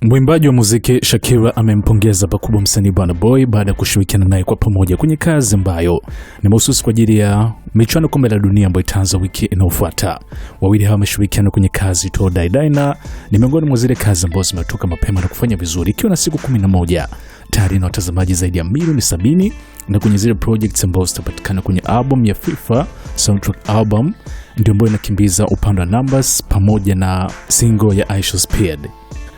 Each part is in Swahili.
Mwimbaji wa muziki Shakira amempongeza pakubwa msanii Burna Boy baada ya kushirikiana naye kwa pamoja kwenye kazi ambayo ni mahususi kwa ajili ya michuano kombe la dunia ambayo itaanza wiki inayofuata. Wawili hawa wameshirikiana kwenye kazi To Die Die na ni miongoni mwa zile kazi ambazo zimetoka mapema na kufanya vizuri ikiwa na siku 11 tayari na watazamaji zaidi ya milioni 70 na kwenye zile projects ambazo zitapatikana kwenye album ya FIFA soundtrack album ndio ambayo inakimbiza upande wa numbers pamoja na single ya I Shall Speed.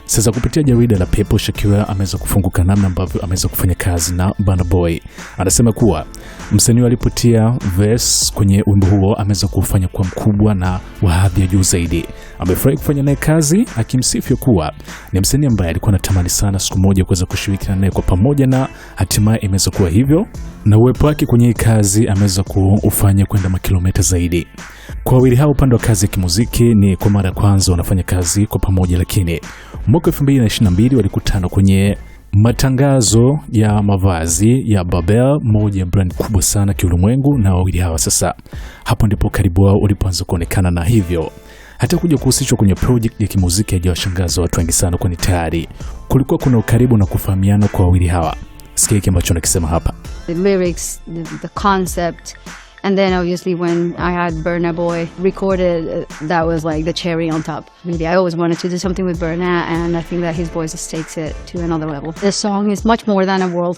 Sasa kupitia jarida la People, Shakira ameweza kufunguka namna ambavyo ameweza kufanya kazi na Burna Boy. Anasema kuwa msanii alipotia verse kwenye wimbo huo ameweza kufanya kwa mkubwa na wa hadhi ya juu zaidi. Amefurahi kufanya naye kazi, akimsifia kuwa ni msanii ambaye alikuwa anatamani sana siku moja kuweza kushirikiana naye kwa pamoja na hatimaye imeweza kuwa hivyo. Na uwepo wake kwenye kazi ameweza kufanya kwenda makilomita zaidi. Kwa wawili hao upande wa kazi ya kimuziki ni kwa mara ya kwanza wanafanya kazi kwa pamoja, lakini mwaka 2022 walikutana kwenye matangazo ya mavazi ya Babel, moja ya brand kubwa sana kiulimwengu, na wawili hawa sasa hapo ndipo karibu wao ulipoanza kuonekana, na hivyo hata kuja kuhusishwa kwenye project ya kimuziki hajawashangaza watu wengi sana, kwani tayari kulikuwa kuna ukaribu na kufahamiana kwa wawili hawa. Sikia hiki ambacho nakisema hapa. The lyrics, the concept, and then obviously when I had Burna Boy recorded, that was like the cherry on top. Really, I always wanted to do something with Burna, and I think that his voice just takes it to another level. This song is much more than a world